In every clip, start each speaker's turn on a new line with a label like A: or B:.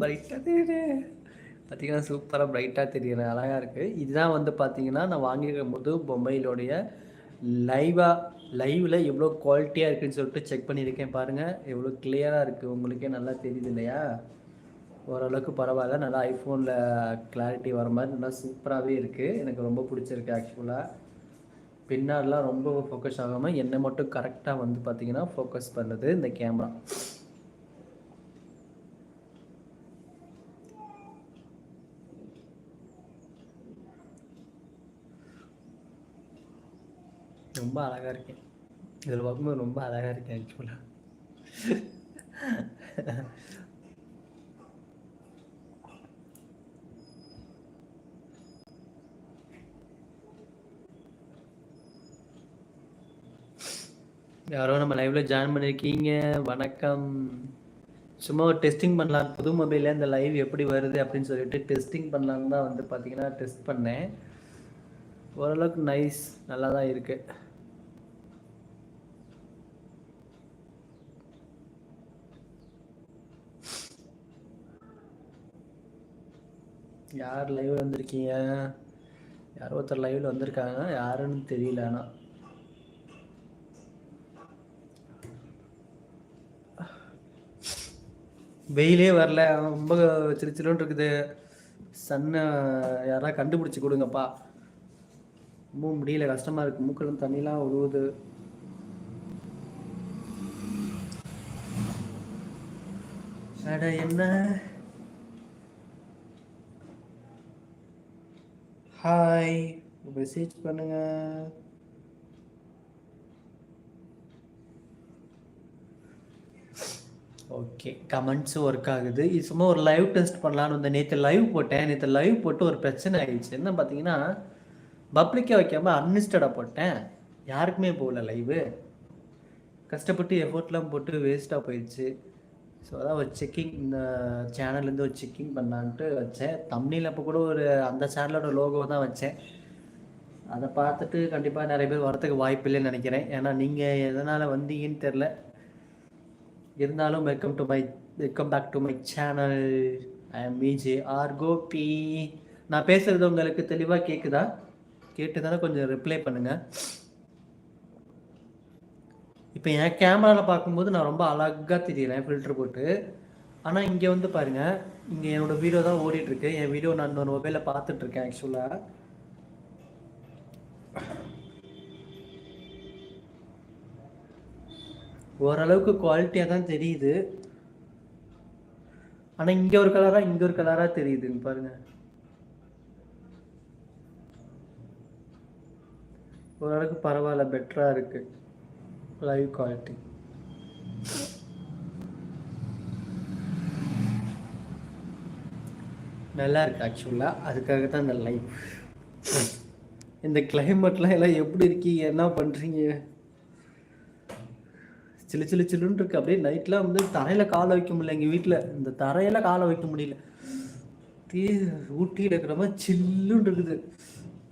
A: பிரைட்டாக தெரியுது பார்த்தீங்கன்னா, சூப்பராக பிரைட்டாக தெரியுது, அழகாக இருக்குது. இதுதான் வந்து பார்த்தீங்கன்னா நான் வாங்கியிருக்கும் போது மொபைலோடைய லைவில் எவ்வளோ குவாலிட்டியாக இருக்குதுன்னு சொல்லிட்டு செக் பண்ணியிருக்கேன். பாருங்கள் எவ்வளோ கிளியராக இருக்குது, உங்களுக்கே நல்லா தெரியுது இல்லையா? ஓரளவுக்கு பரவாயில்ல, நல்லா ஐஃபோனில் கிளாரிட்டி வர மாதிரி நல்லா சூப்பராகவே இருக்குது. எனக்கு ரொம்ப பிடிச்சிருக்கு ஆக்சுவலாக. பின்னாடிலாம் ரொம்ப ஃபோக்கஸ் ஆகாமல் என்னை மட்டும் கரெக்டாக வந்து பார்த்திங்கன்னா ஃபோக்கஸ் பண்ணுது இந்த கேமரா. ரொம்ப அழகாக இருக்கேன் இதில் பார்க்கும்போது, ரொம்ப அழகாக இருக்கேன் ஆக்சுவலாக. யாரோ நம்ம லைவில் ஜாயின் பண்ணியிருக்கீங்க, வணக்கம். சும்மா ஒரு டெஸ்டிங் பண்ணலாம், புது மொபைலில் இந்த லைவ் எப்படி வருது அப்படின்னு சொல்லிட்டு டெஸ்டிங் பண்ணலான்னு தான் வந்து பார்த்தீங்கன்னா டெஸ்ட் பண்ணேன். ஓரளவுக்கு நைஸ், நல்லா தான் இருக்குது. யார் லைவில் வந்திருக்கீங்க? யாரோ ஒருத்தர் லைவில் வந்திருக்காங்க, யாருன்னு தெரியல. ஆனால் வெயிலே வரல, ரொம்ப சிரிச்சிலும் இருக்குது. சன்னை யாராவது கண்டுபிடிச்சி கொடுங்கப்பா, ரொம்ப முடியல, கஷ்டமாக இருக்குது. மூக்கிலும் தண்ணிலாம் உழுவுது. அட என்ன, ஹாய், மெசேஜ் பண்ணுங்க. ஓகே, கமெண்ட்ஸும் ஒர்க் ஆகுது. இது சும்மா ஒரு லைவ் டெஸ்ட் பண்ணலான்னு வந்து நேற்று லைவ் போட்டேன். நேற்று லைவ் போட்டு ஒரு பிரச்சனை ஆகிடுச்சு. என்ன பார்த்தீங்கன்னா, பப்ளிக்காக வைக்காமல் அன்லிஸ்டடாக போட்டேன், யாருக்குமே போகல லைவு. கஷ்டப்பட்டு எஃபோர்ட்லாம் போட்டு வேஸ்ட்டாக போயிடுச்சு. ஸோ அதான் ஒரு செக்கிங், இந்த சேனல்லேருந்து ஒரு செக்கிங் பண்ணலான்ட்டு வச்சேன். தம்ப்நெயில் அப்போ கூட ஒரு அந்த சேனலோட லோகோ தான் வச்சேன். அதை பார்த்துட்டு கண்டிப்பாக நிறைய பேர் வரத்துக்கு வாய்ப்பு இல்லைன்னு நினைக்கிறேன். ஏன்னா நீங்கள் எதனால் வந்தீங்கன்னு தெரில. இருந்தாலும் welcome back to my channel. I am VJ R Gopi. நான் பேசுகிறது உங்களுக்கு தெளிவாக கேட்குதா? கேட்டுதானே கொஞ்சம் ரிப்ளை பண்ணுங்கள். இப்போ என் கேமராவில் பார்க்கும்போது நான் ரொம்ப அழகாக தெரியுறேன் ஃபில்டர் போட்டு. ஆனால் இங்கே வந்து பாருங்கள், இங்கே என்னோடய வீடியோ தான் ஓடிட்டுருக்கு. என் வீடியோ நான் இன்னொரு மொபைலில் பார்த்துட்ருக்கேன். ஆக்சுவலாக ஓரளவுக்கு குவாலிட்டியாக தான் தெரியுது. ஆனால் இங்கே ஒரு கலராக இங்கே ஒரு கலராக தெரியுதுங்க பாருங்கள். ஓரளவுக்கு பரவாயில்ல, பெட்டராக இருக்குது லைவ் குவாலிட்டி. நல்லா இருக்குது ஆக்சுவலாக, அதுக்காக தான் இந்த லைவ். இந்த கிளைமேட்லாம் எல்லாம் எப்படி இருக்கீங்க, என்ன பண்ணுறீங்க? சில்லு சில்லு சில்லுன்னு இருக்குது. அப்படியே நைட்லாம் வந்து தரையில் காலை வைக்க முடியல. எங்கள் வீட்டில் இந்த தரையில் காலை வைக்க முடியல. ஊட்டியில் இருக்கிற மாதிரி சில்லுன்னு இருக்குது.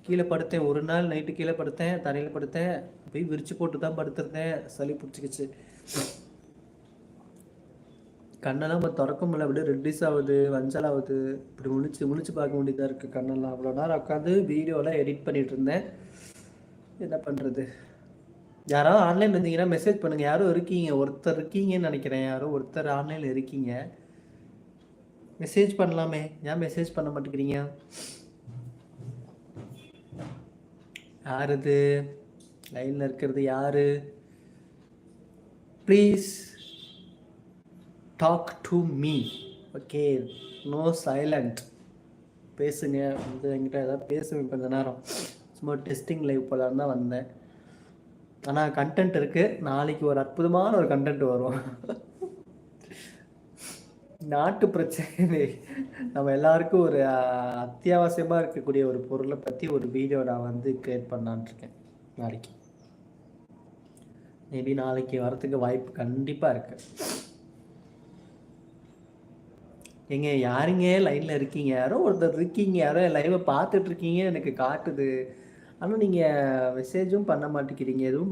A: கீழே படுத்தேன் ஒரு நாள் நைட்டு, கீழே படுத்தேன், தரையில் படுத்தேன், போய் விரிச்சு போட்டு தான் படுத்துருந்தேன். சளி பிடிச்சிக்கிச்சு, கண்ணெல்லாம் இப்போ திறக்க முடியல. அப்படியே ரெட்டிஸ் ஆகுது, வஞ்சல் ஆகுது. இப்படி முழிச்சு பார்க்க வேண்டியதாக இருக்குது கண்ணெல்லாம். அவ்வளோ நேரம் உட்காந்து வீடியோலாம் எடிட் பண்ணிகிட்டு இருந்தேன். என்ன பண்ணுறது? யாராவது ஆன்லைனில் இருந்தீங்கன்னா மெசேஜ் பண்ணுங்கள். யாரும் இருக்கீங்க, ஒருத்தர் இருக்கீங்கன்னு நினைக்கிறேன். யாரோ ஒருத்தர் ஆன்லைனில் இருக்கீங்க, மெசேஜ் பண்ணலாமே. ஏன் மெசேஜ் பண்ண மாட்டேங்கிறீங்க? யார் இது லைனில் இருக்கிறது? யார்? Please talk to me. Okay, no silent. பேசுங்க, வந்து என்கிட்ட ஏதாவது பேசுவேன் கொஞ்ச நேரம். சும்மா டெஸ்டிங் லைவ் போலான்னு தான் வந்தேன். ஆனால் கண்டென்ட் இருக்குது. நாளைக்கு ஒரு அற்புதமான ஒரு கண்டென்ட் வரும். நாட்டு பிரச்சனை, நம்ம எல்லாருக்கும் ஒரு அத்தியாவசியமாக இருக்கக்கூடிய ஒரு பொருளை பற்றி ஒரு வீடியோ நான் வந்து கிரியேட் பண்ணலான்னு இருக்கேன் நாளைக்கு. மேபி நாளைக்கு வரத்துக்கு வாய்ப்பு கண்டிப்பாக இருக்கு. எங்க யாருங்க லைனில் இருக்கீங்க? யாரோ ஒருத்தர் இருக்கீங்க, யாரோ லைவை பார்த்துட்டு இருக்கீங்க எனக்கு காட்டுது. ஆனால் நீங்கள் மெசேஜும் பண்ண மாட்டேங்கிறீங்க, எதுவும்